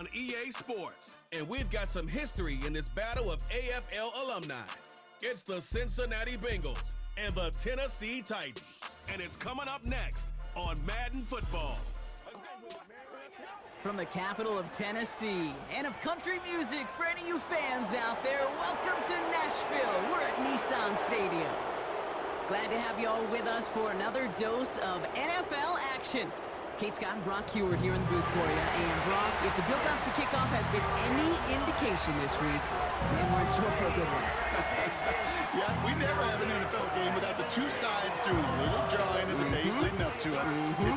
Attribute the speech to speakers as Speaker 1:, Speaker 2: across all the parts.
Speaker 1: on EA Sports, and we've got some history in this battle of AFL alumni. It's the Cincinnati Bengals and the Tennessee Titans, and it's coming up next on Madden Football.
Speaker 2: From the capital of Tennessee and of country music, for any of you fans out there, welcome to Nashville. We're at Nissan Stadium. Glad to have you all with us for another dose of NFL action. Kate Scott and Brock Heward here in the booth for you. And Brock, if the build-up to kickoff has been any indication this week, man, we're in store for a good one.
Speaker 3: Yeah, we never have an NFL game without the two sides doing a little jawing in the days leading up to it.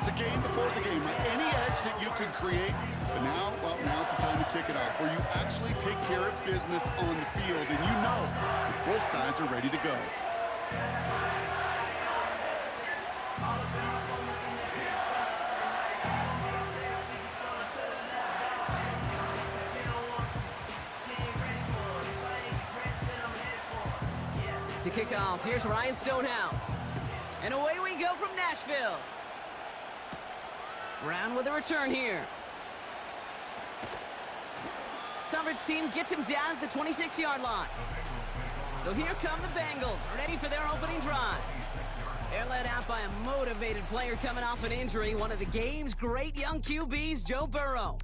Speaker 3: It's a game before the game, right? Any edge that you could create, but now, well, now's the time to kick it off, where you actually take care of business on the field, and you know that both sides are ready to go.
Speaker 2: To kick off, here's Ryan Stonehouse. And away we go from Nashville. Brown with a return here. Coverage team gets him down at the 26-yard line. So here come the Bengals, ready for their opening drive. They're led out by a motivated player coming off an injury, one of the game's great young QBs, Joe Burrow.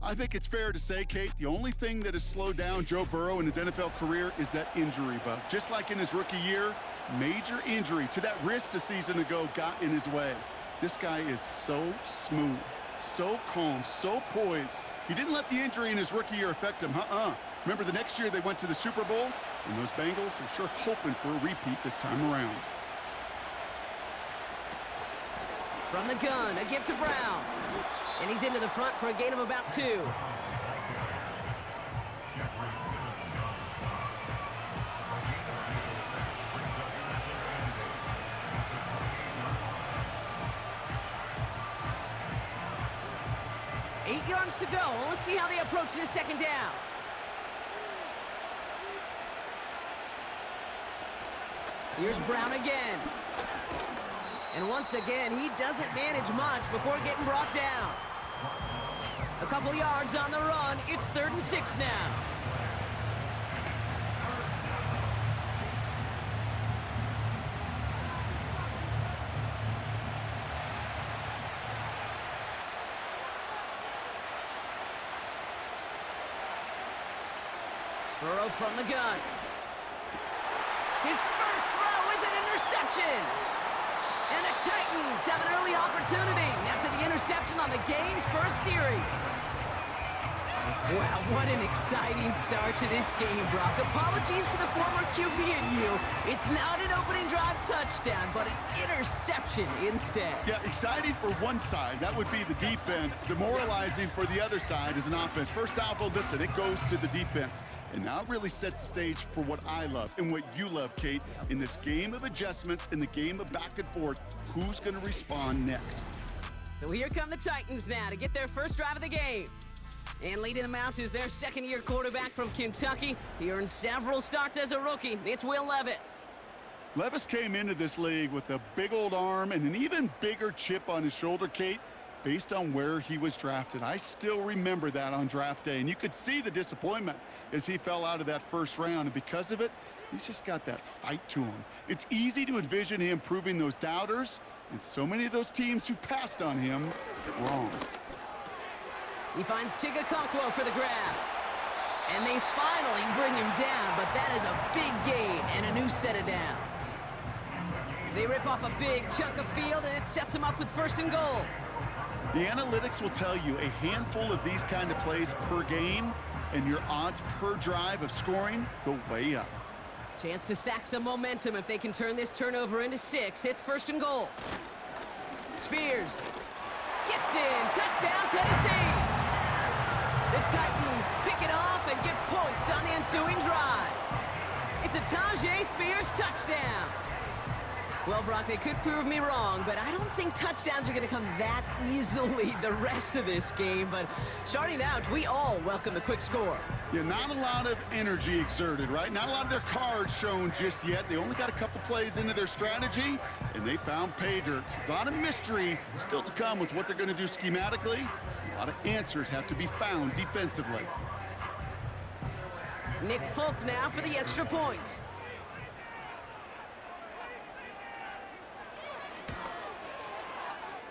Speaker 3: I think it's fair to say, Kate, the only thing that has slowed down Joe Burrow in his NFL career is that injury bug. Just like in his rookie year, major injury to that wrist a season ago got in his way. This guy is so smooth, so calm, so poised. He didn't let the injury in his rookie year affect him. Remember the next year they went to the Super Bowl? And those Bengals were sure hoping for a repeat this time around.
Speaker 2: From the gun, a give to Brown. And he's into the front for a gain of about 2. Eight yards to go. Let's see how they approach this second down. Here's Brown again. And once again, he doesn't manage much before getting brought down. A couple yards on the run. It's 3rd and 6 now. Burrow from the gun. His first throw is an interception. And the Titans have an early opportunity after the interception on the game's first series. Wow, what an exciting start to this game, Brock. Apologies to the former QB and you. It's not an opening drive touchdown, but an interception instead.
Speaker 3: Yeah, exciting for one side. That would be the defense. Demoralizing for the other side as an offense. First salvo, listen, it goes to the defense. And now it really sets the stage for what I love and what you love, Kate. In this game of adjustments, in the game of back and forth, who's going to respond next?
Speaker 2: So here come the Titans now to get their first drive of the game. And leading them out is their second-year quarterback from Kentucky. He earned several starts as a rookie. It's Will Levis.
Speaker 3: Levis came into this league with a big old arm and an even bigger chip on his shoulder, Kate, based on where he was drafted. I still remember that on draft day, and you could see the disappointment as he fell out of that first round, and because of it, he's just got that fight to him. It's easy to envision him proving those doubters, and so many of those teams who passed on him wrong.
Speaker 2: He finds Chigakonkwo for the grab. And they finally bring him down, but that is a big gain and a new set of downs. They rip off a big chunk of field, and it sets them up with 1st and goal.
Speaker 3: The analytics will tell you a handful of these kind of plays per game, and your odds per drive of scoring go way up.
Speaker 2: Chance to stack some momentum if they can turn this turnover into 6. It's 1st and goal. Spears gets in. Touchdown, Tennessee. The Titans pick it off and get points on the ensuing drive. It's a Tajay Spears touchdown. Well, Brock, they could prove me wrong, but I don't think touchdowns are going to come that easily the rest of this game. But starting out, we all welcome the quick score.
Speaker 3: Yeah, not a lot of energy exerted, right? Not a lot of their cards shown just yet. They only got a couple plays into their strategy, and they found pay dirt. A lot of mystery still to come with what they're going to do schematically. A lot of answers have to be found defensively.
Speaker 2: Nick Folk now for the extra point.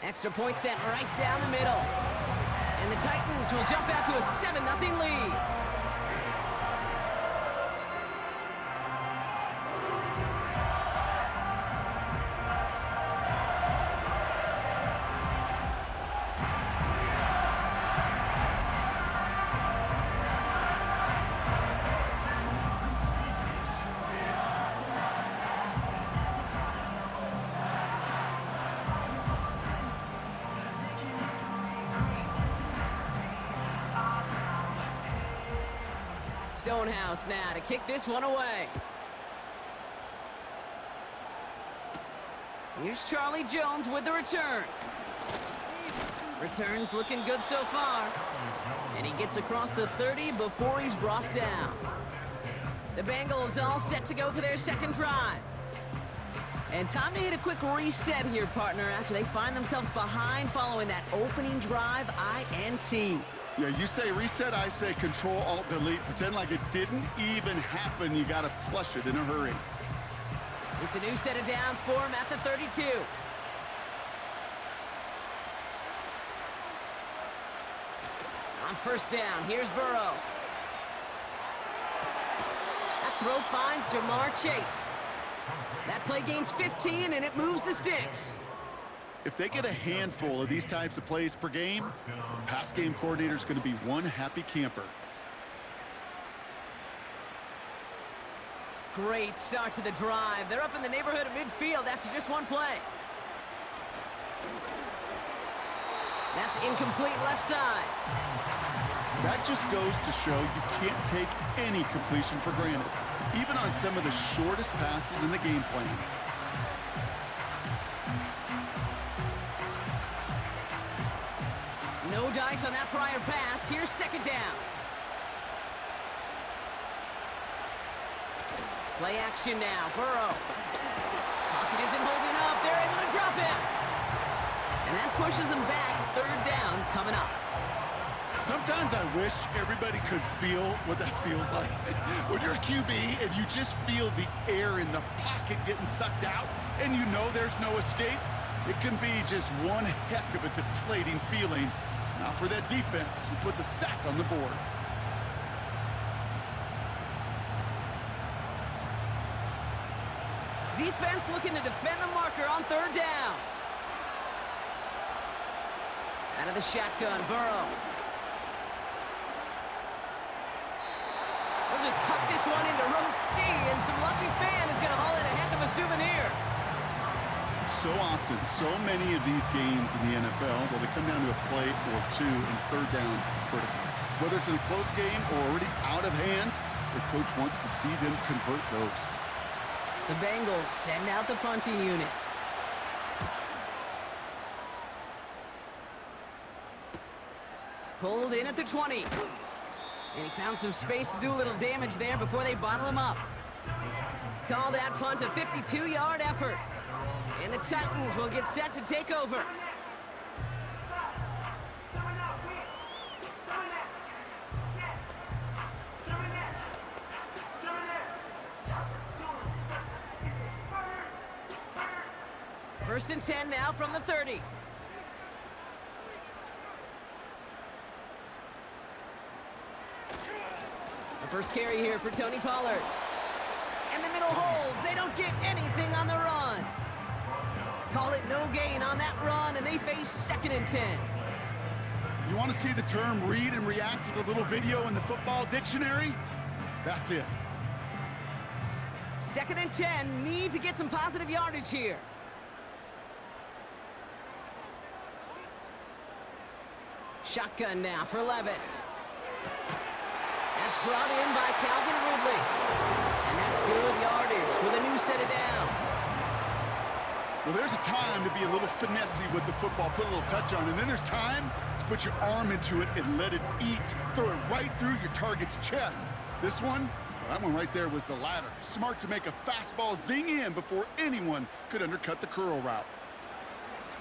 Speaker 2: Extra point sent right down the middle. And the Titans will jump out to a 7-0 lead. Stonehouse now to kick this one away. Here's Charlie Jones with the return. Return's looking good so far. And he gets across the 30 before he's brought down. The Bengals all set to go for their second drive. And time to hit a quick reset here, partner, after they find themselves behind following that opening drive INT.
Speaker 3: Yeah, you say reset, I say Control-Alt-Delete. Pretend like it didn't even happen. You got to flush it in a hurry.
Speaker 2: It's a new set of downs for him at the 32. On first down, here's Burrow. That throw finds Jamar Chase. That play gains 15, and it moves the sticks.
Speaker 3: If they get a handful of these types of plays per game, the pass game coordinator is going to be one happy camper.
Speaker 2: Great start to the drive. They're up in the neighborhood of midfield after just one play. That's incomplete left side.
Speaker 3: That just goes to show you can't take any completion for granted, even on some of the shortest passes in the game plan.
Speaker 2: No dice on that prior pass. Here's second down. Play action now. Burrow. Pocket isn't holding up. They're able to drop him. And that pushes them back. Third down coming up.
Speaker 3: Sometimes I wish everybody could feel what that feels like. When you're a QB and you just feel the air in the pocket getting sucked out and you know there's no escape, it can be just one heck of a deflating feeling. Now for that defense, who puts a sack on the board.
Speaker 2: Defense looking to defend the marker on third down. Out of the shotgun, Burrow. They'll just huck this one into row C, and some lucky fan is going to haul in a heck of a souvenir.
Speaker 3: So often, so many of these games in the NFL, well, they come down to a play or two, and third down critical. Whether it's in a close game or already out of hand, the coach wants to see them convert those.
Speaker 2: The Bengals send out the punting unit. Pulled in at the 20. And he found some space to do a little damage there before they bottle him up. Call that punt a 52-yard effort. And the Titans will get set to take over. First and 10 now from the 30. The first carry here for Tony Pollard. And the middle holds. They don't get anything on the run. Call it no gain on that run, and they face second and 10.
Speaker 3: You want to see the term read and react with a little video in the football dictionary? That's it.
Speaker 2: Second and 10, need to get some positive yardage here. Shotgun now for Levis. That's brought in by Calvin Ridley. And that's good yardage with a new set of downs.
Speaker 3: Well, there's a time to be a little finessey with the football, put a little touch on it. And then there's time to put your arm into it and let it eat. Throw it right through your target's chest. This one, well, that one right there was the latter. Smart to make a fastball zing in before anyone could undercut the curl route.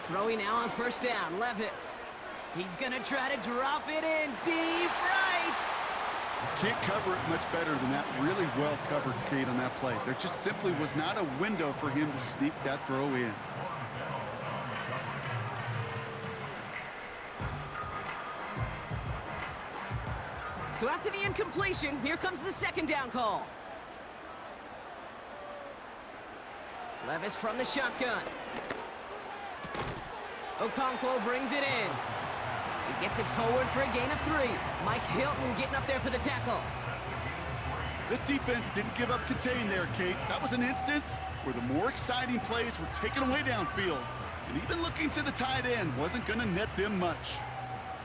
Speaker 2: Throwing now on first down, Levis. He's gonna try to drop it in deep right.
Speaker 3: Can't cover it much better than that. Really well covered, Kate, on that play. There just simply was not a window for him to sneak that throw in.
Speaker 2: So after the incompletion, here comes the second down call. Levis from the shotgun. Okonkwo brings it in. He gets it forward for a gain of 3. Mike Hilton getting up there for the tackle.
Speaker 3: This defense didn't give up contain there, Kate. That was an instance where the more exciting plays were taken away downfield. And even looking to the tight end wasn't going to net them much.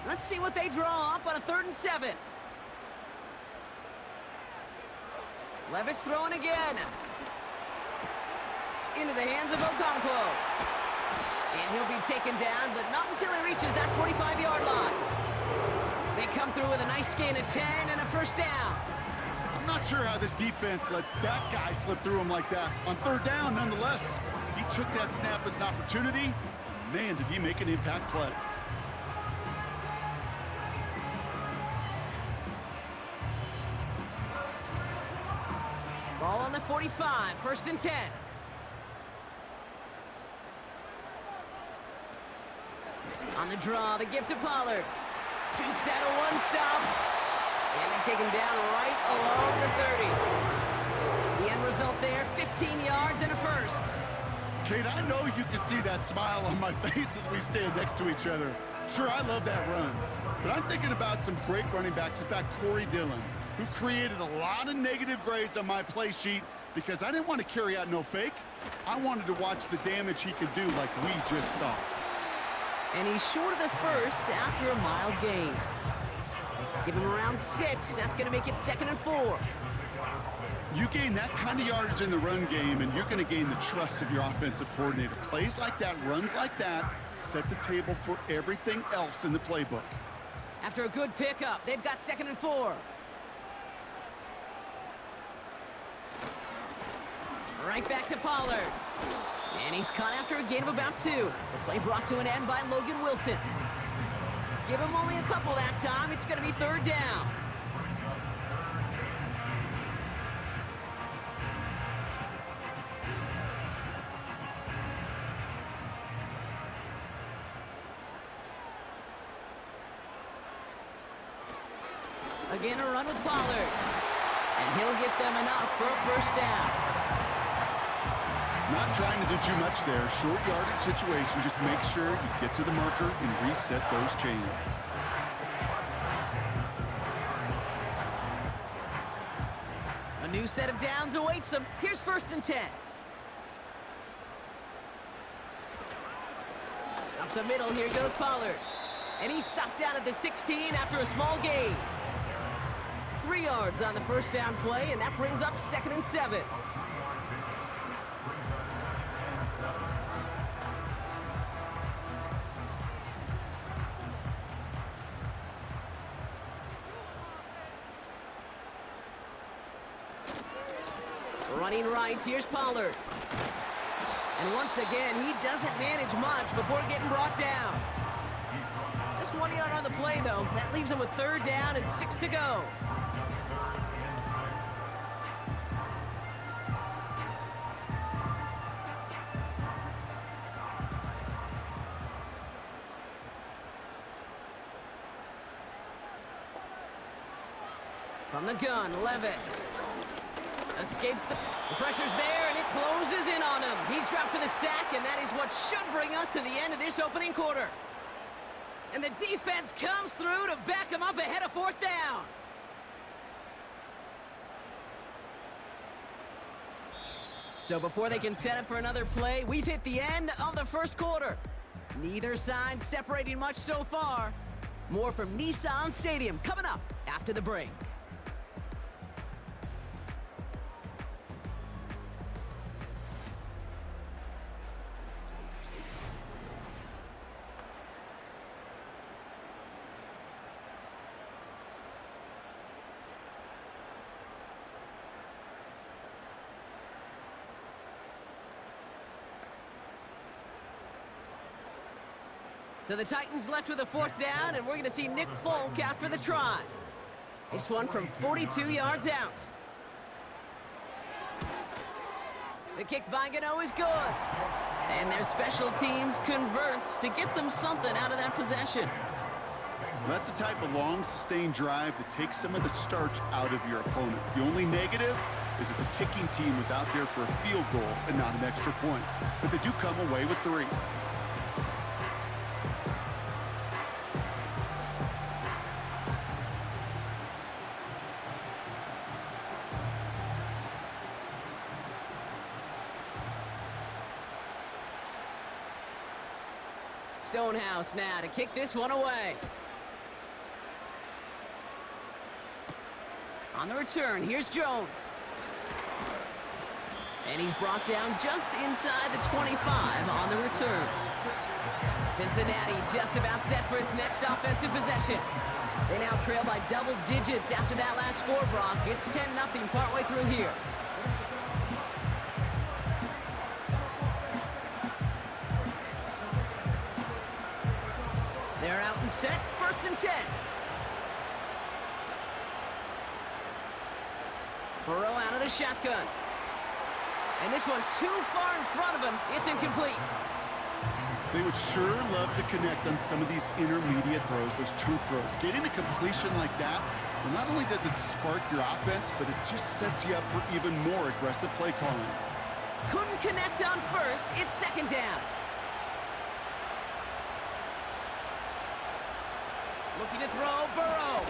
Speaker 2: Let's see what they draw up on a 3rd and 7. Levis throwing again. Into the hands of Okonkwo. And he'll be taken down, but not until he reaches that 45-yard line. They come through with a nice gain of 10 and a first down.
Speaker 3: I'm not sure how this defense let that guy slip through him like that. On 3rd down, nonetheless, he took that snap as an opportunity. And man, did he make an impact play.
Speaker 2: Ball on the 45, 1st and 10. On the draw, the give to Pollard. Dukes out a one-stop. And they take him down right along the 30. The end result there, 15 yards and a first.
Speaker 3: Kate, I know you can see that smile on my face as we stand next to each other. Sure, I love that run. But I'm thinking about some great running backs. In fact, Corey Dillon, who created a lot of negative grades on my play sheet because I didn't want to carry out no fake. I wanted to watch the damage he could do like we just saw.
Speaker 2: And he's short of the first after a mild gain. Give him around 6. That's going to make it 2nd and 4.
Speaker 3: You gain that kind of yardage in the run game, and you're going to gain the trust of your offensive coordinator. Plays like that, runs like that, set the table for everything else in the playbook.
Speaker 2: After a good pickup, they've got 2nd and 4. Right back to Pollard. And he's caught after a gain of about 2. The play brought to an end by Logan Wilson. Give him only a couple that time. It's going to be 3rd down. Again, a run with Pollard. And he'll get them enough for a first down.
Speaker 3: Not trying to do too much there. Short yardage situation. Just make sure you get to the marker and reset those chains.
Speaker 2: A new set of downs awaits them. Here's 1st and 10. Up the middle, here goes Pollard. And he's stopped down at the 16 after a small gain. 3 yards on the first down play, and that brings up 2nd and 7. Running right, here's Pollard. And once again, he doesn't manage much before getting brought down. Just 1 yard on the play, though. That leaves him with 3rd down and 6 to go. From the gun, Levis. Escapes the pressure's there, and it closes in on him. He's dropped for the sack, and that is what should bring us to the end of this opening quarter. And the defense comes through to back him up ahead of 4th down. So before they can set up for another play, we've hit the end of the first quarter. Neither side separating much so far. More from Nissan Stadium coming up after the break. So the Titans left with a 4th down, and we're going to see Nick Folk out for the try. This one from 42 yards out. The kick by Gano is good. And their special teams converts to get them something out of that possession.
Speaker 3: That's the type of long, sustained drive that takes some of the starch out of your opponent. The only negative is that the kicking team was out there for a field goal and not an extra point. But they do come away with 3.
Speaker 2: Stonehouse now to kick this one away. On the return, here's Jones. And he's brought down just inside the 25 on the return. Cincinnati just about set for its next offensive possession. They now trail by double digits after that last score, Brock. It's 10-0 partway through here. They're out and set, 1st and 10. Burrow out of the shotgun. And this one too far in front of him. It's incomplete.
Speaker 3: They would sure love to connect on some of these intermediate throws, those true throws. Getting a completion like that, well, not only does it spark your offense, but it just sets you up for even more aggressive play calling.
Speaker 2: Couldn't connect on 1st. It's 2nd down. Looking to throw, Burrow.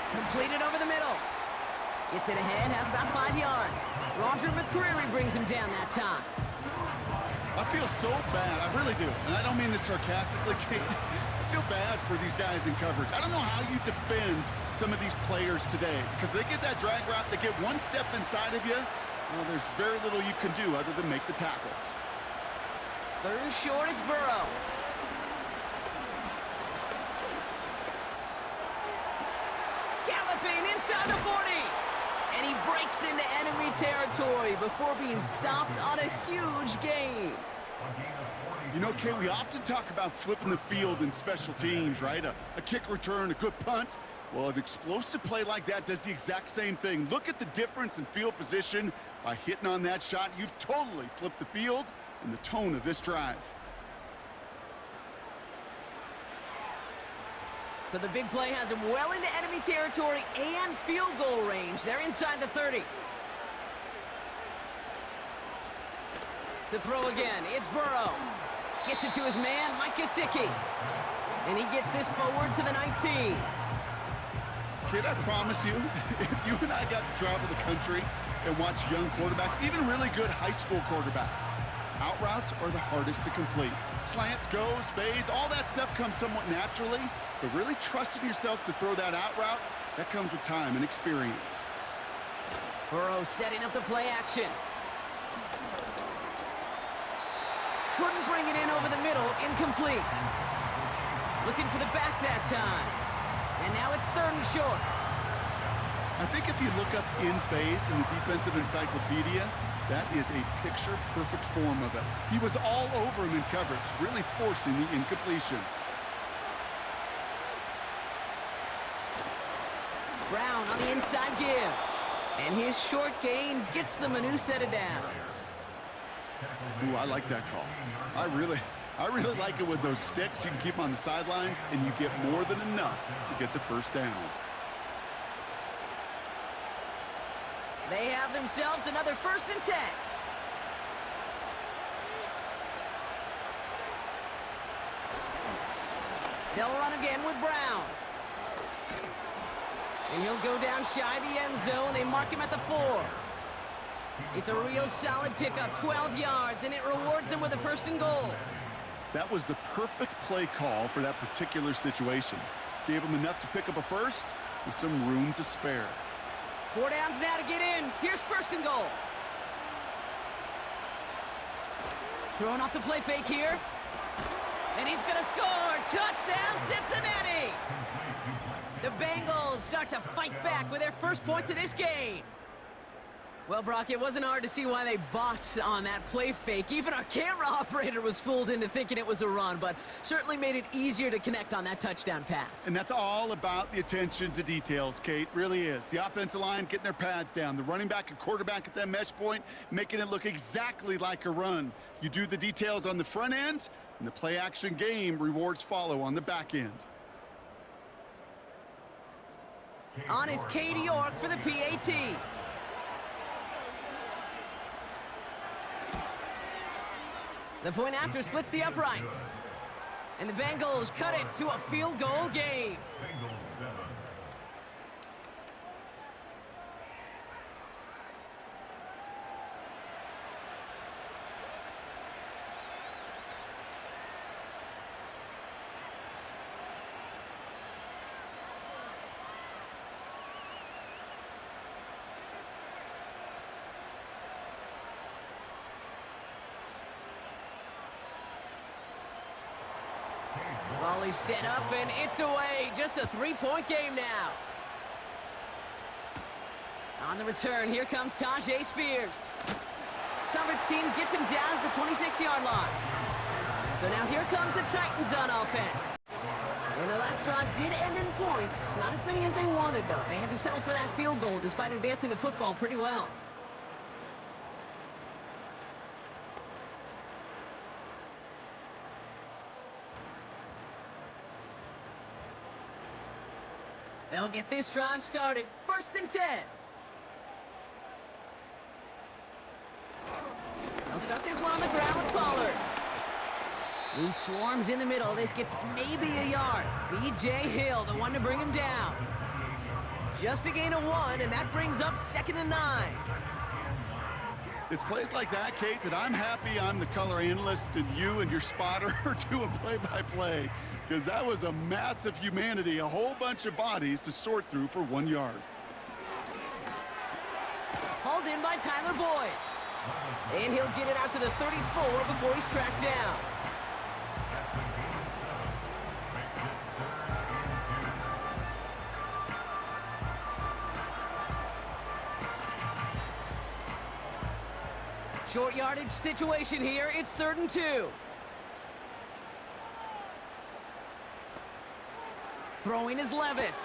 Speaker 2: Completed over the middle. Gets it ahead, has about 5 yards. Roger McCreary brings him down that time.
Speaker 3: I feel so bad, I really do. And I don't mean this sarcastically, Kate. I feel bad for these guys in coverage. I don't know how you defend some of these players today, because they get that drag route, they get one step inside of you, well, there's very little you can do other than make the tackle.
Speaker 2: 3rd and short, it's Burrow. Inside the 40, and he breaks into enemy territory before being stopped on a huge gain.
Speaker 3: You know, Kate, we often talk about flipping the field in special teams, right? A kick return, a good punt. Well, an explosive play like that does the exact same thing. Look at the difference in field position. By hitting on that shot, you've totally flipped the field and the tone of this drive.
Speaker 2: So the big play has him well into enemy territory and field goal range. They're inside the 30. To throw again, it's Burrow. Gets it to his man, Mike Gesicki. And he gets this forward to the 19.
Speaker 3: Kid, I promise you, if you and I got to travel the country and watch young quarterbacks, even really good high school quarterbacks, out routes are the hardest to complete. Slants, goes, fades, all that stuff comes somewhat naturally, but really trusting yourself to throw that out route, that comes with time and experience.
Speaker 2: Burrow setting up the play action. Couldn't bring it in over the middle, incomplete. Looking for the back that time. And now it's 3rd and short.
Speaker 3: I think if you look up in phase in the defensive encyclopedia, that is a picture-perfect form of it. He was all over him in coverage, really forcing the incompletion.
Speaker 2: Brown on the inside give. And his short gain gets them a new set of downs.
Speaker 3: Ooh, I like that call. I really like it with those sticks. You can keep them on the sidelines, and you get more than enough to get the 1st down.
Speaker 2: They have themselves another 1st and 10. They'll run again with Brown. And he'll go down shy of the end zone. They mark him at the 4. It's a real solid pickup, 12 yards, and it rewards him with a 1st and goal.
Speaker 3: That was the perfect play call for that particular situation. Gave him enough to pick up a 1st with some room to spare.
Speaker 2: 4 downs now to get in. Here's 1st and goal. Throwing off the play fake here. And he's going to score. Touchdown, Cincinnati! The Bengals start to fight back with their 1st points of this game. Well, Brock, it wasn't hard to see why they botched on that play fake. Even our camera operator was fooled into thinking it was a run, but certainly made it easier to connect on that touchdown pass.
Speaker 3: And that's all about the attention to details, Kate. Really is. The offensive line getting their pads down. The running back and quarterback at that mesh point, making it look exactly like a run. You do the details on the front end, and the play-action game rewards follow on the back end.
Speaker 2: On is Cade York for the PAT. The point after splits the uprights. And the Bengals cut it to a field goal game.
Speaker 4: Bengals 7.
Speaker 2: Volley set up, and it's away. Just a three-point game now. On the return, here comes Tajay Spears. Coverage team gets him down at the 26-yard line. So now here comes the Titans on offense. And the last drive did end in points. Not as many as they wanted, though. They had to settle for that field goal despite advancing the football pretty well. They'll get this drive started. 1st and 10. They'll start this one on the ground with Pollard. He swarms in the middle. This gets maybe a yard. B.J. Hill, the one to bring him down. Just a gain of 1, and that brings up 2nd and 9.
Speaker 3: It's plays like that, Kate, that I'm happy I'm the color analyst and you and your spotter are doing play-by-play. Because that was a massive humanity, a whole bunch of bodies to sort through for 1 yard.
Speaker 2: Hauled in by Tyler Boyd. And he'll get it out to the 34 before he's tracked down. Short yardage situation here. It's 3rd and 2. Throwing is Levis.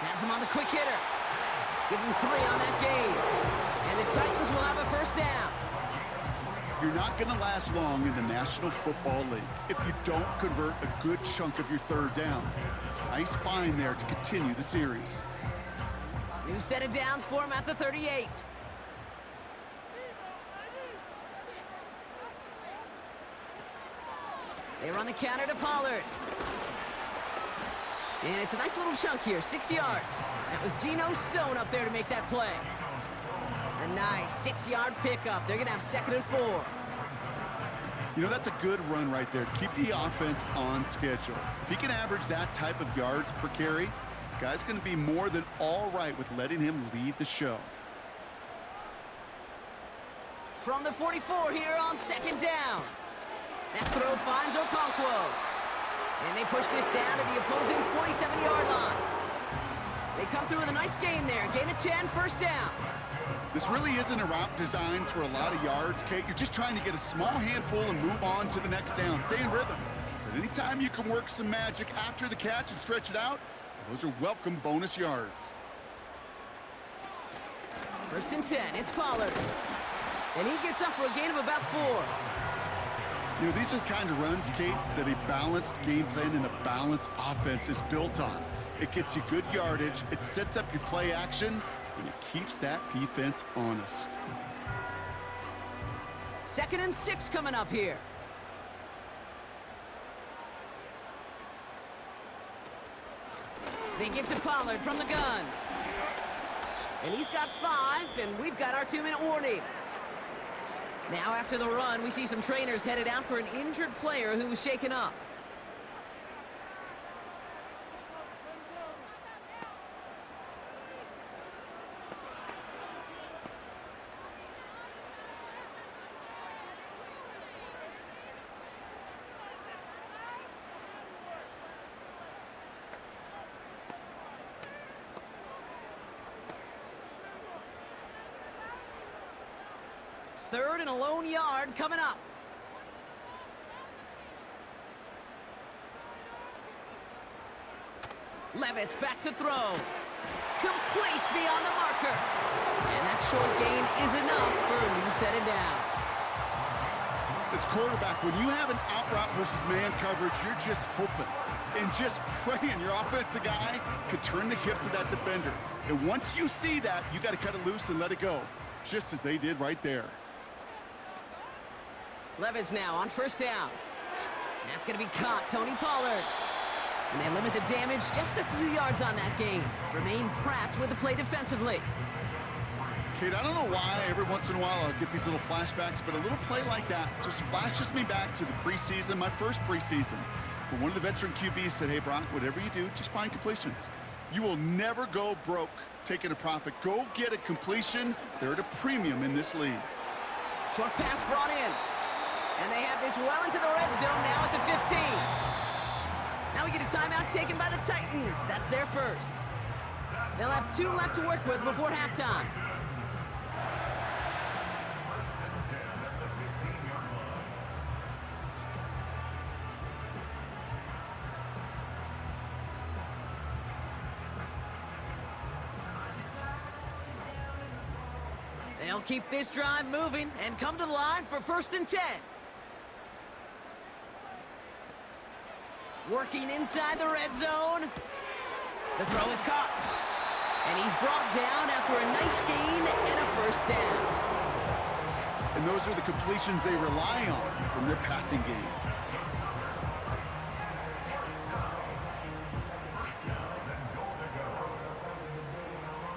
Speaker 2: Has him on the quick hitter. Give him 3 on that game. And the Titans will have a 1st down.
Speaker 3: You're not going to last long in the National Football League if you don't convert a good chunk of your 3rd downs. Nice find there to continue the series.
Speaker 2: New set of downs for him at the 38. They run the counter to Pollard. And it's a nice little chunk here, 6 yards. That was Geno Stone up there to make that play. A nice 6-yard pickup. They're going to have 2nd and 4.
Speaker 3: You know, that's a good run right there to keep the offense on schedule. If he can average that type of yards per carry, this guy's going to be more than all right with letting him lead the show.
Speaker 2: From the 44 here on 2nd down. That throw finds Okonkwo. And they push this down to the opposing 47-yard line. They come through with a nice gain there. Gain of 10, 1st down.
Speaker 3: This really isn't a route designed for a lot of yards, Kate. You're just trying to get a small handful and move on to the next down. Stay in rhythm. But anytime you can work some magic after the catch and stretch it out, those are welcome bonus yards.
Speaker 2: 1st and 10, it's Pollard. And he gets up for a gain of about 4.
Speaker 3: You know, these are the kind of runs, Kate, that a balanced game plan and a balanced offense is built on. It gets you good yardage, it sets up your play action, and it keeps that defense honest.
Speaker 2: 2nd and 6 coming up here. They give to Pollard from the gun. And he's got 5, and we've got our 2-minute warning. Now after the run, we see some trainers headed out for an injured player who was shaken up. 3rd and a lone yard coming up. Levis back to throw. Complete beyond the marker. And that short gain is enough for a new set of downs.
Speaker 3: As quarterback, when you have an out route versus man coverage, you're just hoping and just praying your offensive guy could turn the hips of that defender. And once you see that, you got to cut it loose and let it go, just as they did right there.
Speaker 2: Levis now on 1st down. That's going to be caught, Tony Pollard. And they limit the damage just a few yards on that gain. Remain Pratt with the play defensively.
Speaker 3: Kate, I don't know why every once in a while I'll get these little flashbacks, but a little play like that just flashes me back to the preseason, my first preseason. When one of the veteran QBs said, hey, Brock, whatever you do, just find completions. You will never go broke taking a profit. Go get a completion. They're at a premium in this league.
Speaker 2: Short pass brought in. And they have this well into the red zone now at the 15. Now we get a timeout taken by the Titans. That's their first. They'll have 2 left to work with before halftime. They'll keep this drive moving and come to the line for 1st and 10. Working inside the red zone. The throw is caught. And he's brought down after a nice gain and a 1st down.
Speaker 3: And those are the completions they rely on from their passing game.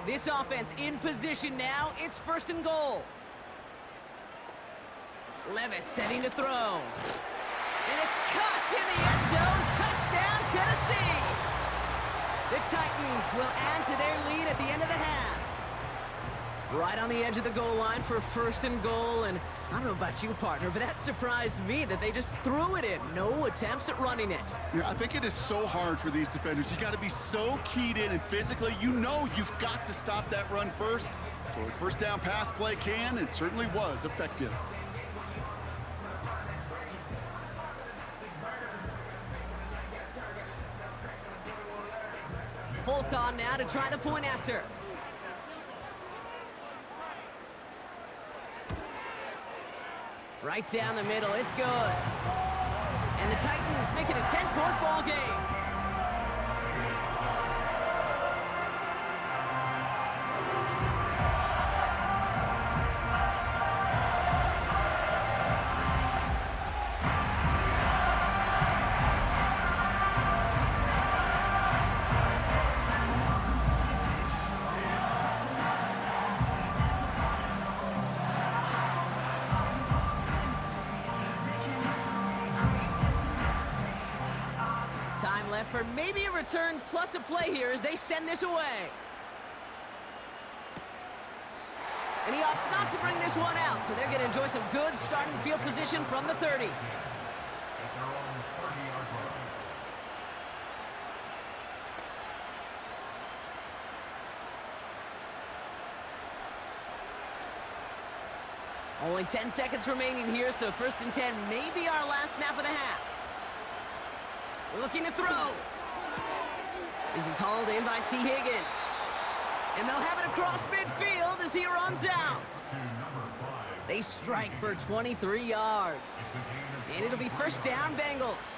Speaker 2: This offense in position now. It's 1st and goal. Levis setting to throw. And it's caught in the end zone. Touchdown, Tennessee. The Titans will add to their lead at the end of the half. Right on the edge of the goal line for 1st and goal. And I don't know about you, partner, but that surprised me that they just threw it in. No attempts at running it.
Speaker 3: Yeah, I think it is so hard for these defenders. You got to be so keyed in and physically, you know you've got to stop that run first. So a 1st down pass play can and certainly was effective.
Speaker 2: Folk on now to try the point after. Right down the middle, it's good. And the Titans make it a 10-point ball game. Time left for maybe a return plus a play here as they send this away. And he opts not to bring this one out, so they're going to enjoy some good starting field position from the 30. Only 10 seconds remaining here, so 1st and 10 may be our last snap of the half. Looking to throw. This is hauled in by T. Higgins. And they'll have it across midfield as he runs out. They strike for 23 yards. And it'll be 1st down, Bengals.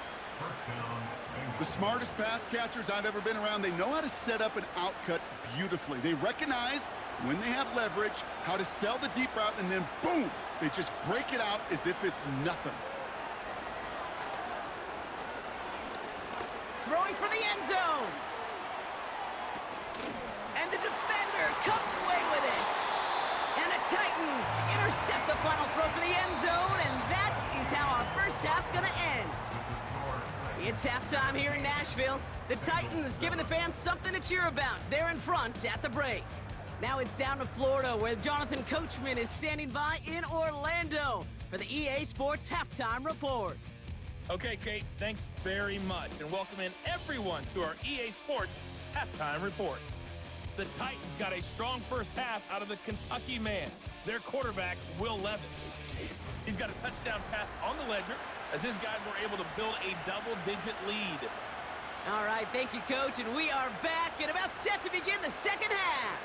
Speaker 3: The smartest pass catchers I've ever been around, they know how to set up an outcut beautifully. They recognize when they have leverage, how to sell the deep route, and then boom, they just break it out as if it's nothing.
Speaker 2: Throwing for the end zone. And the defender comes away with it. And the Titans intercept the final throw for the end zone, and that is how our first half's gonna end. It's halftime here in Nashville. The Titans giving the fans something to cheer about. They're in front at the break. Now it's down to Florida, where Jonathan Coachman is standing by in Orlando for the EA Sports Halftime Report.
Speaker 4: Okay, Kate, thanks very much, and welcome in everyone to our EA Sports Halftime Report. The Titans got a strong first half out of the Kentucky man, their quarterback, Will Levis. He's got a touchdown pass on the ledger as his guys were able to build a double-digit lead.
Speaker 2: All right, thank you, Coach, and we are back and about set to begin the second half.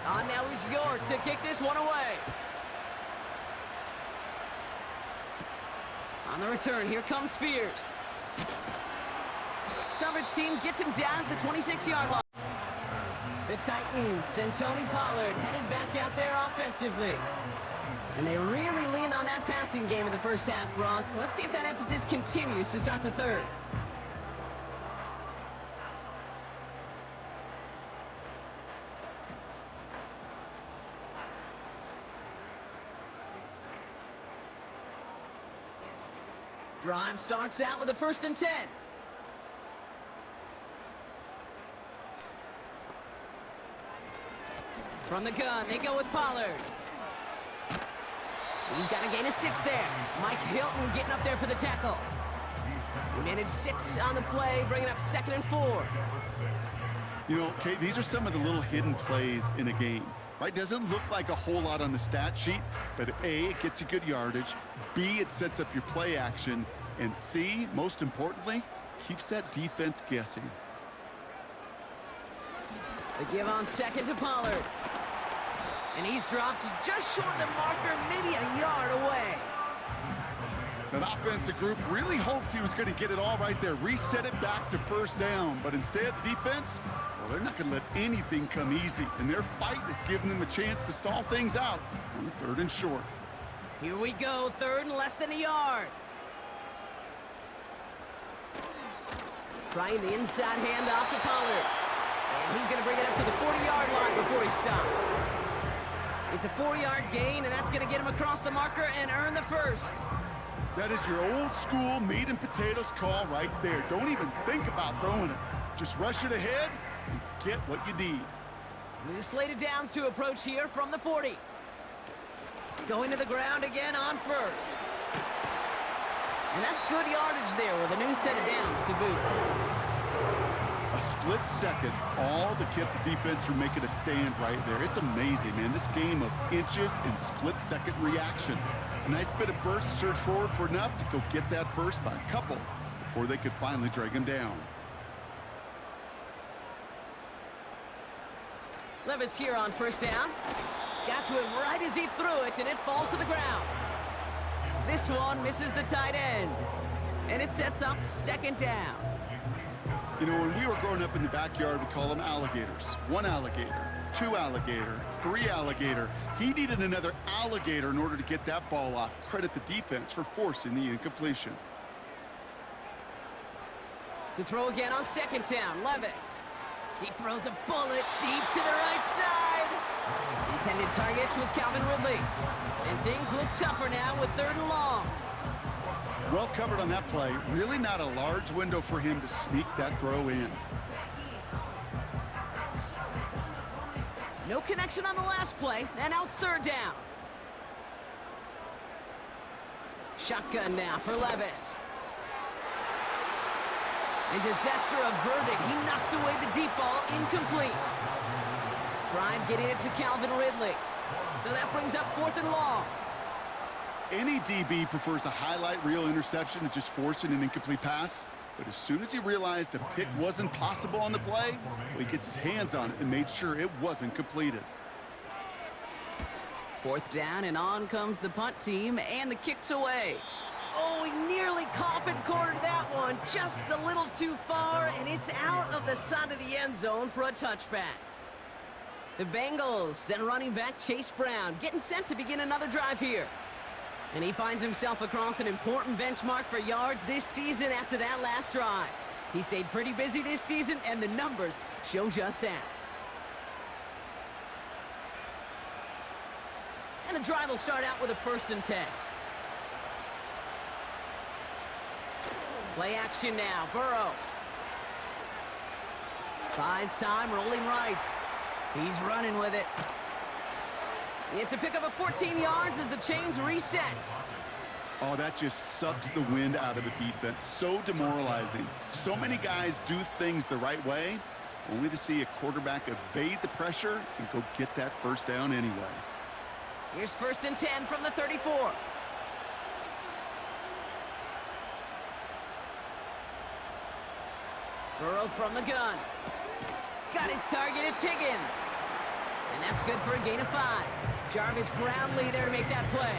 Speaker 2: On now is York to kick this one away. On the return, here comes Spears. Coverage team gets him down at the 26-yard line. The Titans and Tony Pollard headed back out there offensively. And they really leaned on that passing game in the first half, Brock. Let's see if that emphasis continues to start the third. Drive starts out with a 1st and 10. From the gun, they go with Pollard. He's got to gain a 6 there. Mike Hilton getting up there for the tackle. He managed 6 on the play, bringing up 2nd and 4.
Speaker 3: You know, Kate, these are some of the little hidden plays in a game, right? Doesn't look like a whole lot on the stat sheet, but A, it gets you good yardage, B, it sets up your play action, and C, most importantly, keeps that defense guessing.
Speaker 2: The give on 2nd to Pollard. And he's dropped just short of the marker, maybe a yard away.
Speaker 3: That offensive group really hoped he was going to get it all right there, reset it back to 1st down. But instead, the defense, well, they're not going to let anything come easy. And their fight is giving them a chance to stall things out on the 3rd and short.
Speaker 2: Here we go, 3rd and less than a yard. Trying the inside handoff to Pollard. And he's going to bring it up to the 40-yard line before he stopped. It's a 4-yard gain, and that's going to get him across the marker and earn the 1st.
Speaker 3: That is your old school meat and potatoes call right there. Don't even think about throwing it. Just rush it ahead and get what you need.
Speaker 2: New slated downs to approach here from the 40. Going to the ground again on 1st. And that's good yardage there with a new set of downs to boot.
Speaker 3: A split second, all that kept the defense from making a stand right there. It's amazing, man. This game of inches and split-second reactions. A nice bit of burst, surge forward for enough to go get that 1st by a couple before they could finally drag him down.
Speaker 2: Levis here on 1st down. Got to him right as he threw it, and it falls to the ground. This one misses the tight end, and it sets up 2nd down.
Speaker 3: You know, when we were growing up in the backyard, we call them alligators. 1 alligator, 2 alligator, 3 alligator. He needed another alligator in order to get that ball off. Credit the defense for forcing the incompletion.
Speaker 2: To throw again on 2nd down, Levis. He throws a bullet deep to the right side. Intended target was Calvin Ridley. And things look tougher now with 3rd and long.
Speaker 3: Well covered on that play. Really not a large window for him to sneak that throw in.
Speaker 2: No connection on the last play, and now it's 3rd down. Shotgun now for Levis. And disaster averted. He knocks away the deep ball, incomplete. Tried getting it to Calvin Ridley. So that brings up 4th and long.
Speaker 3: Any DB prefers a highlight reel interception to just forcing an incomplete pass. But as soon as he realized a pick wasn't possible on the play, well, he gets his hands on it and made sure it wasn't completed.
Speaker 2: 4th down, and on comes the punt team, and the kick's away. Oh, he nearly coffin cornered that one, just a little too far, and it's out of the side of the end zone for a touchback. The Bengals and running back Chase Brown getting set to begin another drive here. And he finds himself across an important benchmark for yards this season after that last drive. He stayed pretty busy this season, and the numbers show just that. And the drive will start out with a 1st and 10. Play action now, Burrow. Buys time, rolling right. He's running with it. It's a pickup of 14 yards as the chains reset.
Speaker 3: Oh, that just sucks the wind out of a defense. So demoralizing. So many guys do things the right way, only to see a quarterback evade the pressure and go get that first down anyway.
Speaker 2: Here's 1st and 10 from the 34. Burrow from the gun. Got his target, it's Higgins. And that's good for a gain of 5. Jarvis Brownlee there to make that play.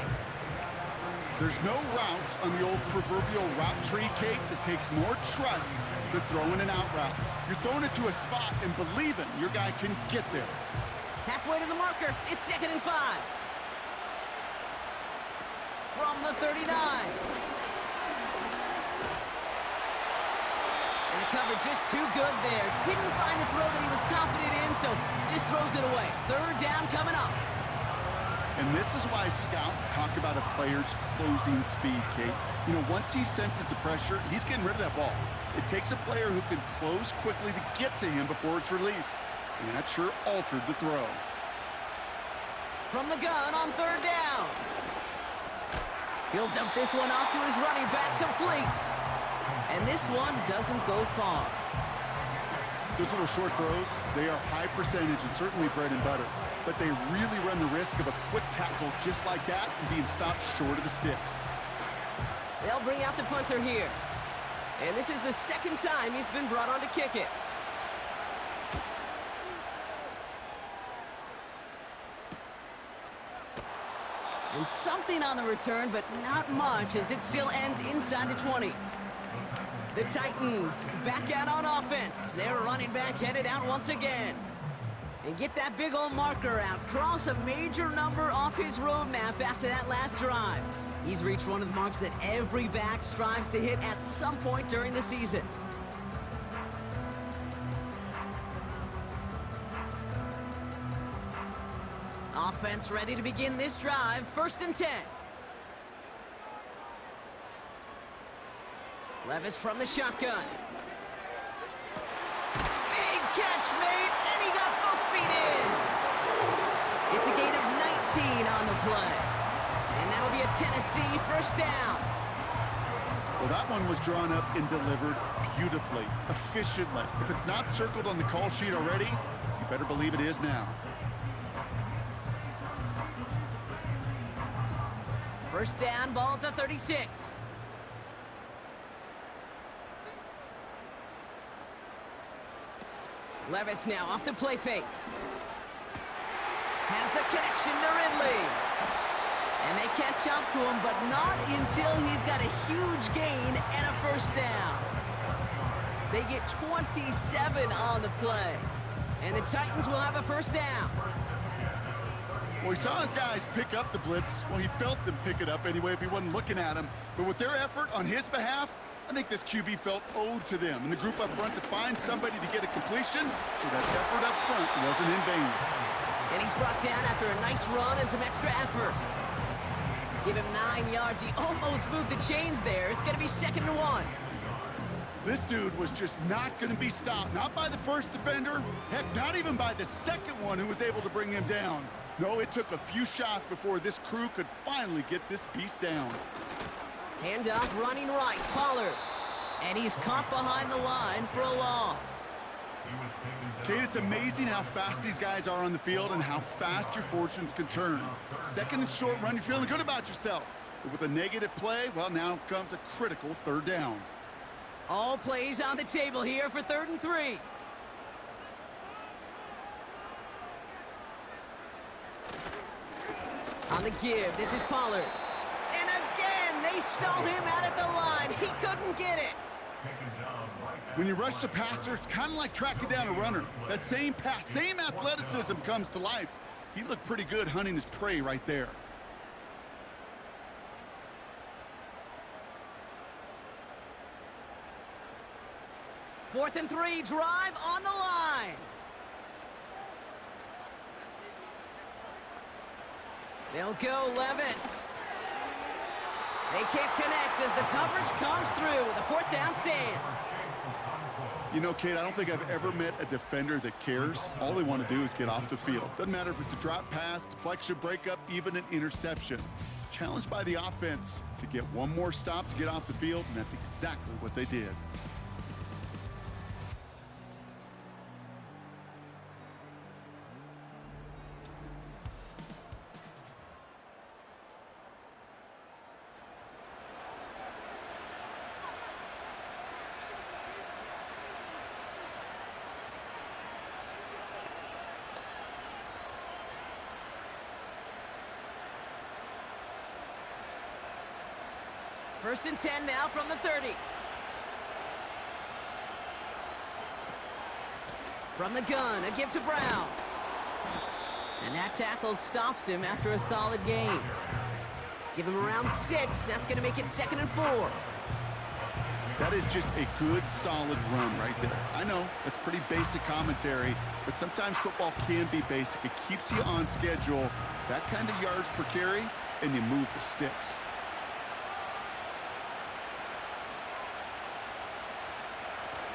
Speaker 3: There's no routes on the old proverbial route tree, Kate, that takes more trust than throwing an out route. You're throwing it to a spot and believing your guy can get there.
Speaker 2: Halfway to the marker, it's 2nd and 5. From the 39. And the cover just too good there. Didn't find the throw that he was confident in, so just throws it away. 3rd down coming up.
Speaker 3: And this is why scouts talk about a player's closing speed, Kate. You know, once he senses the pressure, he's getting rid of that ball. It takes a player who can close quickly to get to him before it's released. And that sure altered the throw.
Speaker 2: From the gun on 3rd down. He'll dump this one off to his running back, complete. And this one doesn't go far.
Speaker 3: Those little short throws, they are high percentage and certainly bread and butter. But they really run the risk of a quick tackle just like that and being stopped short of the sticks.
Speaker 2: They'll bring out the punter here. And this is the 2nd time he's been brought on to kick it. And something on the return, but not much, as it still ends inside the 20. The Titans back out on offense. Their running back headed out once again. And get that big old marker out. Cross a major number off his roadmap after that last drive. He's reached one of the marks that every back strives to hit at some point during the season. Offense ready to begin this drive. 1st and 10. Levis from the shotgun. Big catch made, and he got both feet in. It's a gain of 19 on the play. And that'll be a Tennessee 1st down.
Speaker 3: Well, that one was drawn up and delivered beautifully, efficiently. If it's not circled on the call sheet already, you better believe it is now.
Speaker 2: 1st down, ball at the 36. Levis now off the play fake. Has the connection to Ridley. And they catch up to him, but not until he's got a huge gain and a 1st down. They get 27 on the play. And the Titans will have a 1st down.
Speaker 3: Well, he saw his guys pick up the blitz. Well, he felt them pick it up anyway if he wasn't looking at him. But with their effort on his behalf, I think this QB felt owed to them and the group up front to find somebody to get a completion, so that effort up front wasn't in vain.
Speaker 2: And he's brought down after a nice run and some extra effort. Give him 9 yards. He almost moved the chains there. It's going to be 2nd and 1.
Speaker 3: This dude was just not going to be stopped. Not by the first defender. Heck, not even by the 2nd one who was able to bring him down. No, it took a few shots before this crew could finally get this beast down.
Speaker 2: Handoff running right, Pollard. And he's caught behind the line for a loss.
Speaker 3: Kate, it's amazing how fast these guys are on the field and how fast your fortunes can turn. 2nd and short run, you're feeling good about yourself. But with a negative play, well, now comes a critical 3rd down.
Speaker 2: All plays on the table here for 3rd and 3. On the give, this is Pollard. And again, they stall him out at the line. He couldn't get it.
Speaker 3: When you rush the passer, it's kind of like tracking down a runner. That same pass, same athleticism comes to life. He looked pretty good hunting his prey right there.
Speaker 2: Fourth and 3, drive on the line. They'll go Levis. They can't connect as the coverage comes through with a 4th down stand.
Speaker 3: You know, Kate, I don't think I've ever met a defender that cares. All they want to do is get off the field. Doesn't matter if it's a drop pass, deflection, breakup, even an interception. Challenged by the offense to get one more stop to get off the field, and that's exactly what they did.
Speaker 2: First and 10 now from the 30. From the gun, a give to Brown. And that tackle stops him after a solid gain. Give him around 6. That's going to make it 2nd and 4.
Speaker 3: That is just a good, solid run right there. I know, that's pretty basic commentary, but sometimes football can be basic. It keeps you on schedule, that kind of yards per carry, and you move the sticks.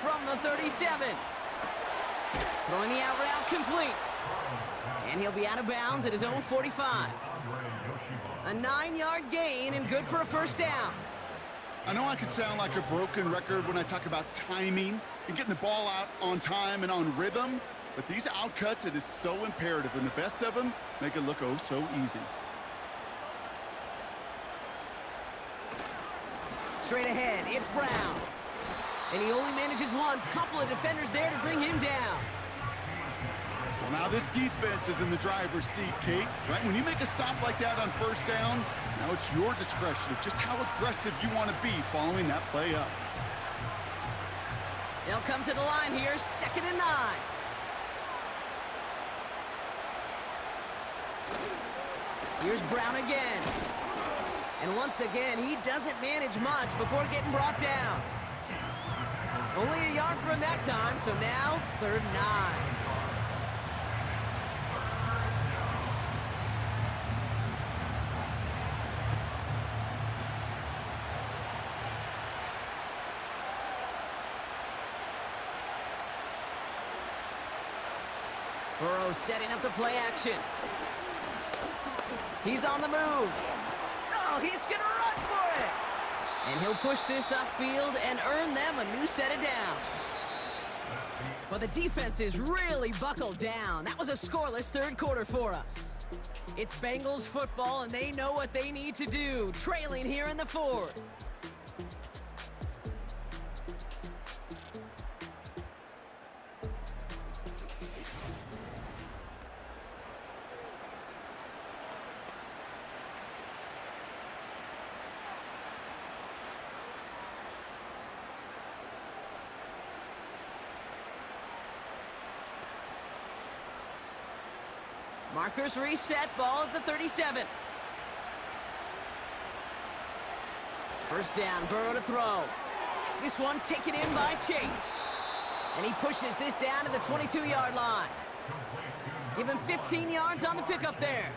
Speaker 2: From the 37. Throwing the out route complete. And he'll be out of bounds at his own 45. A 9-yard gain and good for a first down.
Speaker 3: I know I could sound like a broken record when I talk about timing and getting the ball out on time and on rhythm, but these outcuts, it is so imperative, and the best of them make it look oh so easy.
Speaker 2: Straight ahead, it's Brown. And he only manages one. Couple of defenders there to bring him down.
Speaker 3: Well, now this defense is in the driver's seat, Kate. Right? When you make a stop like that on first down, now it's your discretion of just how aggressive you want to be following that play up.
Speaker 2: They'll come to the line here, 2nd and 9. Here's Brown again. And once again, he doesn't manage much before getting brought down. Only a yard from that time, so now 3rd and 9. Burrow setting up the play action. He's on the move. Oh, he's gonna run for it. And he'll push this upfield and earn them a new set of downs. But the defense is really buckled down. That was a scoreless 3rd quarter for us. It's Bengals football, and they know what they need to do, trailing here in the 4th. Markers reset, ball at the 37. First down, Burrow to throw. This one taken in by Chase. And he pushes this down to the 22-yard line. Give him 15 yards on the pickup there.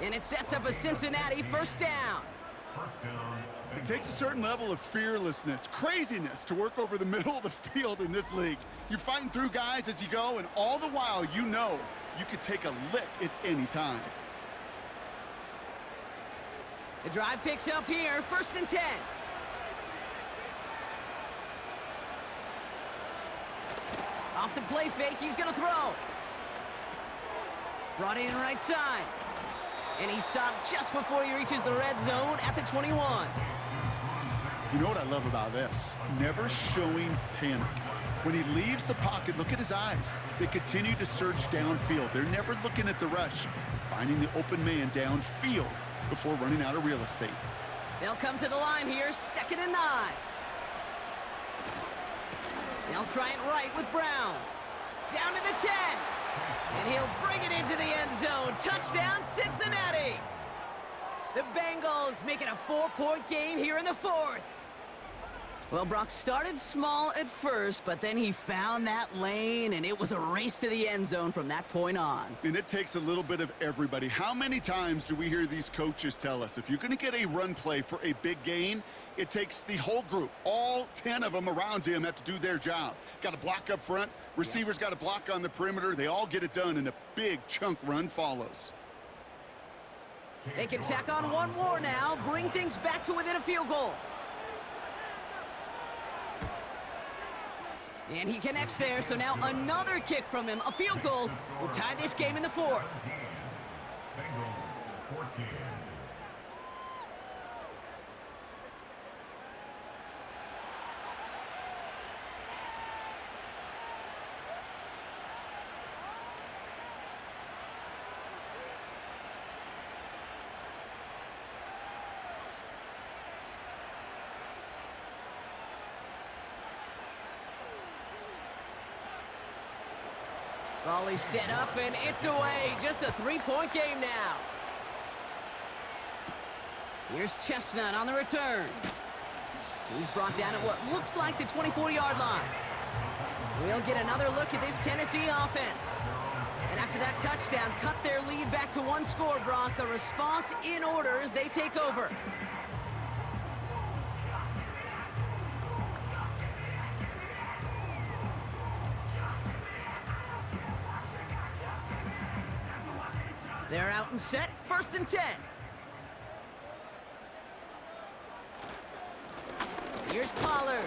Speaker 2: And it sets up a Cincinnati first down.
Speaker 3: It takes a certain level of fearlessness, craziness to work over the middle of the field in this league. You're fighting through guys as you go, and all the while you know you could take a lick at any time.
Speaker 2: The drive picks up here, 1st and 10. Off the play fake, he's gonna throw. Brought in right side. And he stopped just before he reaches the red zone at the 21.
Speaker 3: You know what I love about this? Never showing panic. When he leaves the pocket, look at his eyes. They continue to surge downfield. They're never looking at the rush, finding the open man downfield before running out of real estate.
Speaker 2: They'll come to the line here, 2nd and 9. They'll try it right with Brown. Down to the 10. And he'll bring it into the end zone. Touchdown, Cincinnati. The Bengals make it a 4-point game here in the 4th. Well, Brock started small at first, but then he found that lane, and it was a race to the end zone from that point on.
Speaker 3: And it takes a little bit of everybody. How many times do we hear these coaches tell us, if you're going to get a run play for a big gain, it takes the whole group, all 10 of them around him have to do their job. Got to block up front, receivers got to block on the perimeter. They all get it done, and a big chunk run follows.
Speaker 2: They can tack on one more now, bring things back to within a field goal. And he connects there, so now another kick from him. A field goal will tie this game in the fourth.
Speaker 5: Bengals 14.
Speaker 2: Volley set up, and it's away. Just a three-point game now. Here's Chestnut on the return. He's brought down at what looks like the 24-yard line. We'll get another look at this Tennessee offense. And after that touchdown, cut their lead back to one score, Brock. A response in order as they take over. They're out and set, 1st and 10. Here's Pollard.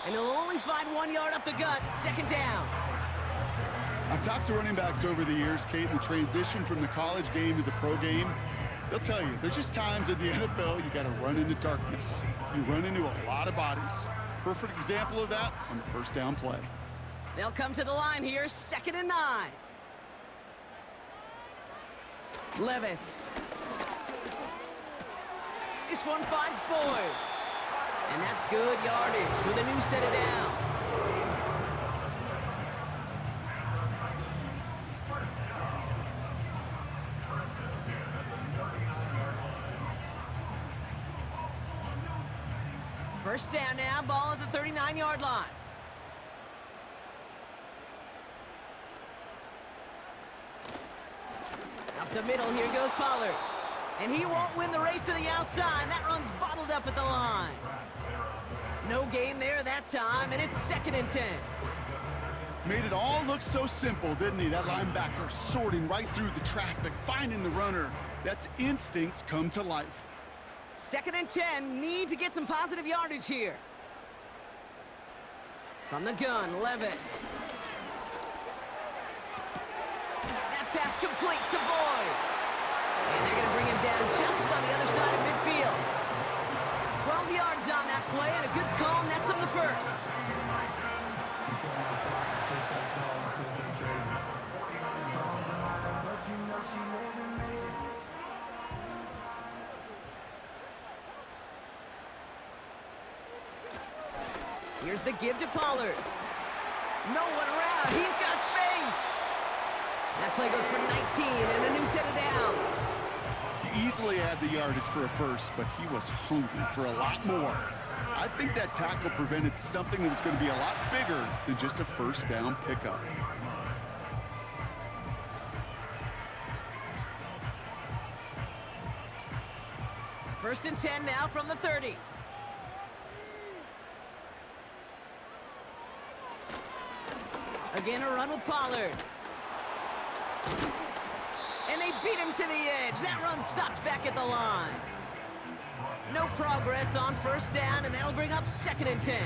Speaker 2: And he'll only find 1 yard up the gut, 2nd down.
Speaker 3: I've talked to running backs over the years, Kate, the transition from the college game to the pro game. They'll tell you, there's just times in the NFL you got to run into darkness. You run into a lot of bodies. Perfect example of that on the 1st down play.
Speaker 2: They'll come to the line here, 2nd and 9. Levis. This one finds Boyd. And that's good yardage with a new set of downs. First down now, ball at the 39-yard line. Up the middle, here goes Pollard. And he won't win the race to the outside. That run's bottled up at the line. No gain there that time, and it's 2nd and 10.
Speaker 3: Made it all look so simple, didn't he? That linebacker sorting right through the traffic, finding the runner. That's instincts come to life.
Speaker 2: 2nd and 10, need to get some positive yardage here. From the gun, Levis. That pass complete to Boyd. And they're going to bring him down just on the other side of midfield. 12 yards on that play, and a good call nets him the first. Here's the give to Pollard. No one around. He's got space. That play goes for 19 and a new set of downs.
Speaker 3: He easily had the yardage for a first, but he was hungry for a lot more. I think that tackle prevented something that was going to be a lot bigger than just a 1st down pickup.
Speaker 2: First and 10 now from the 30. Again, a run with Pollard. And they beat him to the edge. That run stopped back at the line. No progress on 1st down, and that'll bring up 2nd and 10.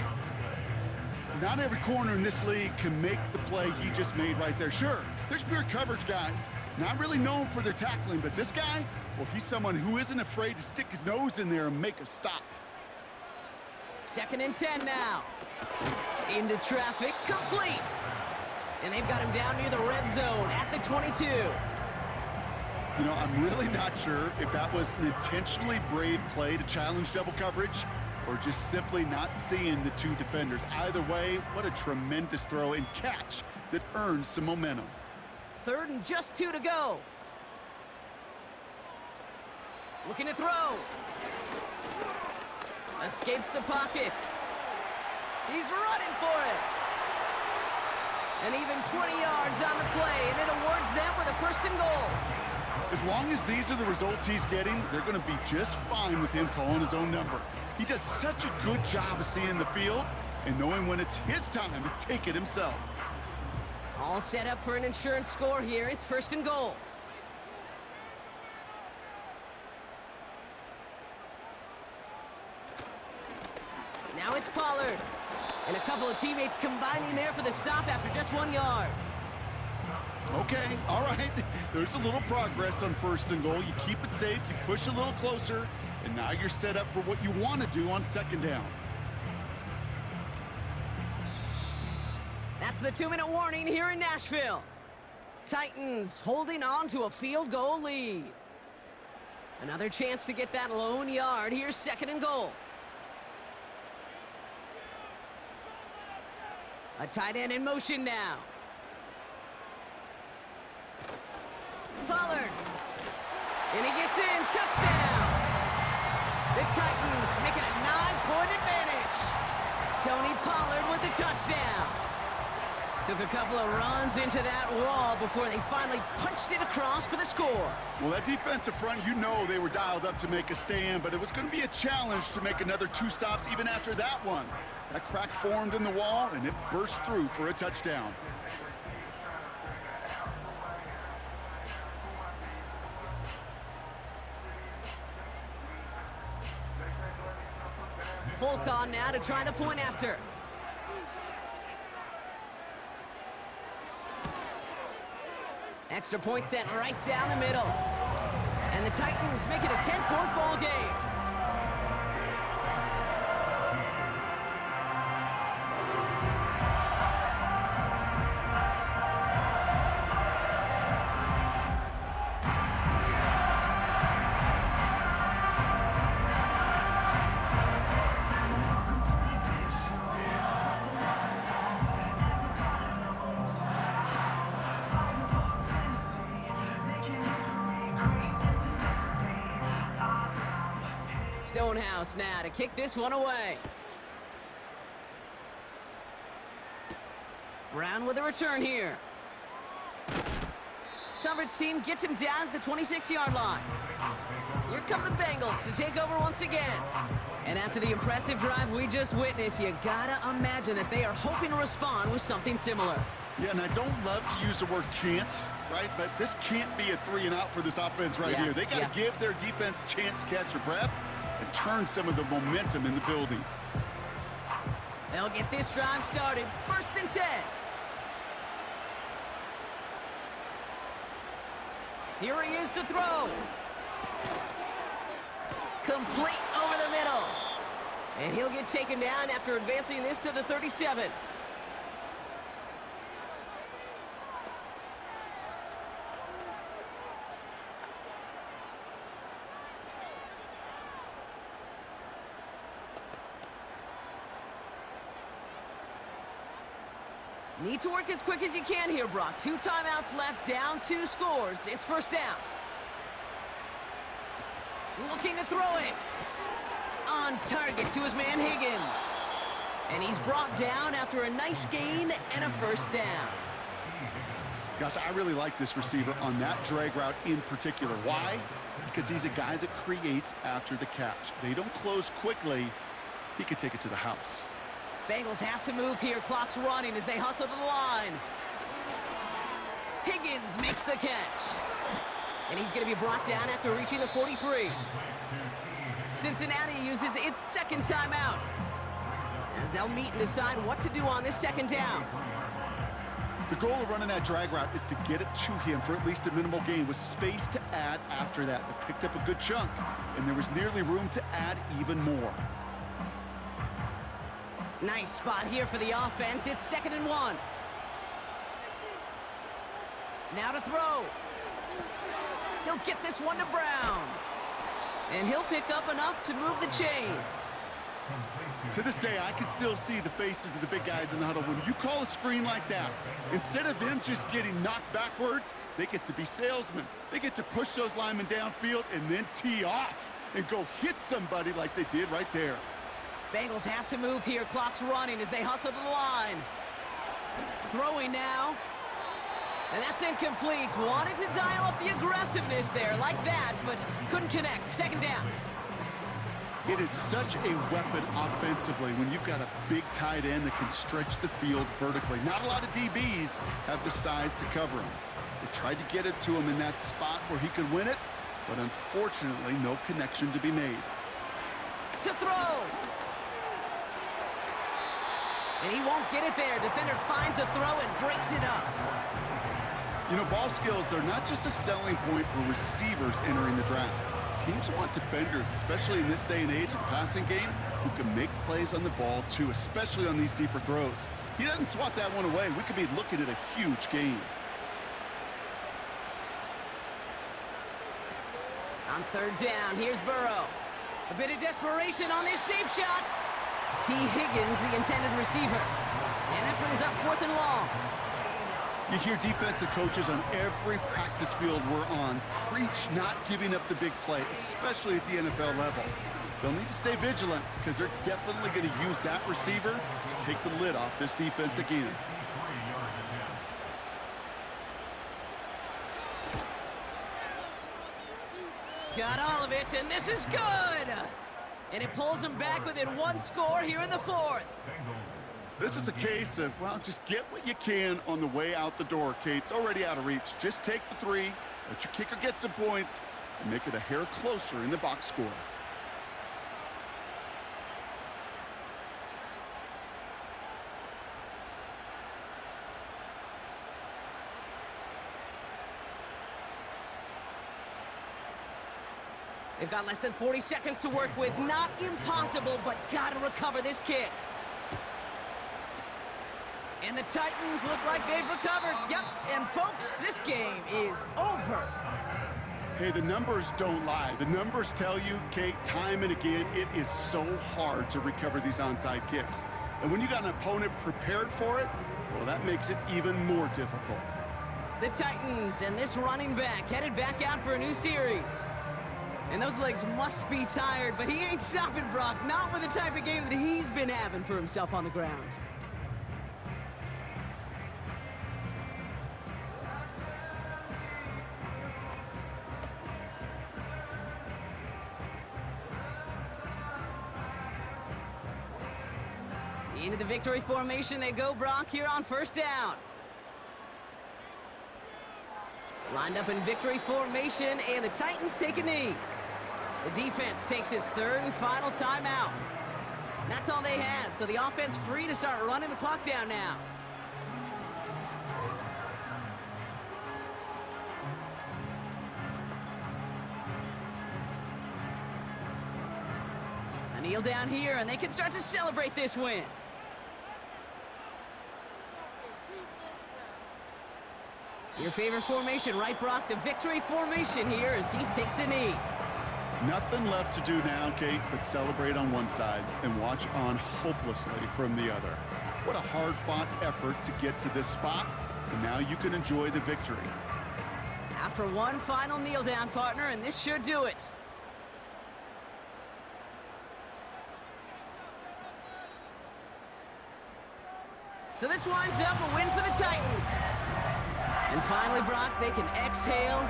Speaker 3: Not every corner in this league can make the play he just made right there. Sure, there's pure coverage guys, not really known for their tackling, but this guy, well, he's someone who isn't afraid to stick his nose in there and make a stop.
Speaker 2: 2nd and 10 now. Into traffic, complete. And they've got him down near the red zone at the 22.
Speaker 3: You know, I'm really not sure if that was an intentionally brave play to challenge double coverage or just simply not seeing the two defenders. Either way, what a tremendous throw and catch that earned some momentum.
Speaker 2: 3rd and just 2 to go. Looking to throw. Escapes the pocket. He's running for it. And even 20 yards on the play, and it awards them with a 1st and goal.
Speaker 3: As long as these are the results he's getting, they're going to be just fine with him calling his own number. He does such a good job of seeing the field and knowing when it's his time to take it himself.
Speaker 2: All set up for an insurance score here. It's 1st and goal. Now it's Pollard. And a couple of teammates combining there for the stop after just 1 yard.
Speaker 3: Okay, all right. There's a little progress on 1st and goal. You keep it safe, you push a little closer, and now you're set up for what you want to do on 2nd down.
Speaker 2: That's the 2-minute warning here in Nashville. Titans holding on to a field goal lead. Another chance to get that lone yard. Here's 2nd and goal. A tight end in motion now. Pollard. And he gets in. Touchdown. The Titans make it a 9-point advantage. Tony Pollard with the touchdown. Took a couple of runs into that wall before they finally punched it across for the score.
Speaker 3: Well, that defensive front, you know they were dialed up to make a stand, but it was going to be a challenge to make another 2 stops even after that one. That crack formed in the wall, and it burst through for a touchdown.
Speaker 2: Folk on now to try the point after. Extra point sent right down the middle. And the Titans make it a 10-point ball game. Stonehouse now to kick this one away. Brown with a return here. Coverage team gets him down at the 26-yard line. Here come the Bengals to take over once again. And after the impressive drive we just witnessed, you gotta imagine that they are hoping to respond with something similar.
Speaker 3: Yeah, and I don't love to use the word can't, right? But this can't be a 3-and-out for this offense right here. They got to give their defense a chance to catch their breath and turn some of the momentum in the building.
Speaker 2: They'll get this drive started. 1st and 10. Here he is to throw. Complete over the middle. And he'll get taken down after advancing this to the 37. Need to work as quick as you can here, Brock. 2 timeouts left, down 2 scores. It's 1st down. Looking to throw it. On target to his man Higgins. And he's brought down after a nice gain and a 1st down.
Speaker 3: Gosh, I really like this receiver on that drag route in particular. Why? Because he's a guy that creates after the catch. They don't close quickly. He could take it to the house.
Speaker 2: Bengals have to move here. Clock's running as they hustle to the line. Higgins makes the catch. And he's going to be brought down after reaching the 43. Cincinnati uses its 2nd timeout as they'll meet and decide what to do on this 2nd down.
Speaker 3: The goal of running that drag route is to get it to him for at least a minimal gain with space to add after that. They picked up a good chunk, and there was nearly room to add even more.
Speaker 2: Nice spot here for the offense. It's 2nd and 1. Now to throw. He'll get this one to Brown. And he'll pick up enough to move the chains.
Speaker 3: To this day, I can still see the faces of the big guys in the huddle. When you call a screen like that, instead of them just getting knocked backwards, they get to be salesmen. They get to push those linemen downfield and then tee off and go hit somebody like they did right there.
Speaker 2: Bengals have to move here. Clock's running as they hustle to the line. Throwing now. And that's incomplete. Wanted to dial up the aggressiveness there like that, but couldn't connect. Second down.
Speaker 3: It is such a weapon offensively when you've got a big tight end that can stretch the field vertically. Not a lot of DBs have the size to cover him. They tried to get it to him in that spot where he could win it, but unfortunately, no connection to be made.
Speaker 2: To throw. And he won't get it there. Defender finds a throw and breaks it up.
Speaker 3: You know, ball skills are not just a selling point for receivers entering the draft. Teams want defenders, especially in this day and age of the passing game, who can make plays on the ball too, especially on these deeper throws. He doesn't swat that one away. We could be looking at a huge game.
Speaker 2: On third down, here's Burrow. A bit of desperation on this deep shot. T. Higgins, the intended receiver. And that brings up 4th and long.
Speaker 3: You hear defensive coaches on every practice field we're on preach not giving up the big play, especially at the NFL level. They'll need to stay vigilant because they're definitely going to use that receiver to take the lid off this defense again.
Speaker 2: Got all of it, and this is good! And it pulls them back within 1 score here in the 4th.
Speaker 3: This is a case of, well, just get what you can on the way out the door, Kate. It's already out of reach. Just take the 3, let your kicker get some points, and make it a hair closer in the box score.
Speaker 2: They've got less than 40 seconds to work with. Not impossible, but gotta recover this kick. And the Titans look like they've recovered. Yep, and folks, this game is over.
Speaker 3: Hey, the numbers don't lie. The numbers tell you, Kate, time and again, it is so hard to recover these onside kicks. And when you got an opponent prepared for it, well, that makes it even more difficult.
Speaker 2: The Titans and this running back headed back out for a new series. And those legs must be tired, but he ain't stopping, Brock. Not with the type of game that he's been having for himself on the ground. Into the victory formation they go, Brock, here on first down. Lined up in victory formation, and the Titans take a knee. The defense takes its 3rd and final timeout. That's all they had, so the offense free to start running the clock down now. A kneel down here, and they can start to celebrate this win. Your favorite formation, right, Brock? The victory formation here as he takes a knee.
Speaker 3: Nothing left to do now, Kate, but celebrate on one side and watch on hopelessly from the other. What a hard-fought effort to get to this spot, and now you can enjoy the victory.
Speaker 2: After one final kneel down, partner, and this should do it. So this winds up a win for the Titans. And finally, Brock, they can exhale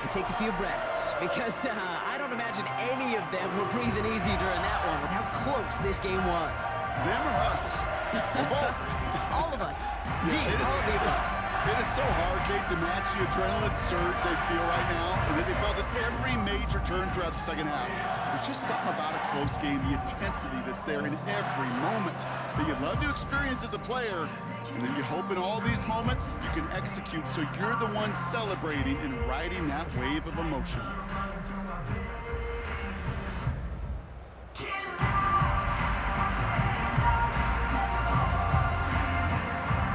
Speaker 2: and take a few breaths, because I don't imagine any of them were breathing easy during that one with how close this game was.
Speaker 3: Them or us? Both.
Speaker 2: All of us.
Speaker 3: Yeah,
Speaker 2: All of the above.
Speaker 3: It is so hard, Kate, to match the adrenaline surge they feel right now, and that they felt at every major turn throughout the second half. There's just something about a close game, the intensity that's there in every moment that you love to experience as a player, and then you hope in all these moments you can execute so you're the one celebrating and riding that wave of emotion.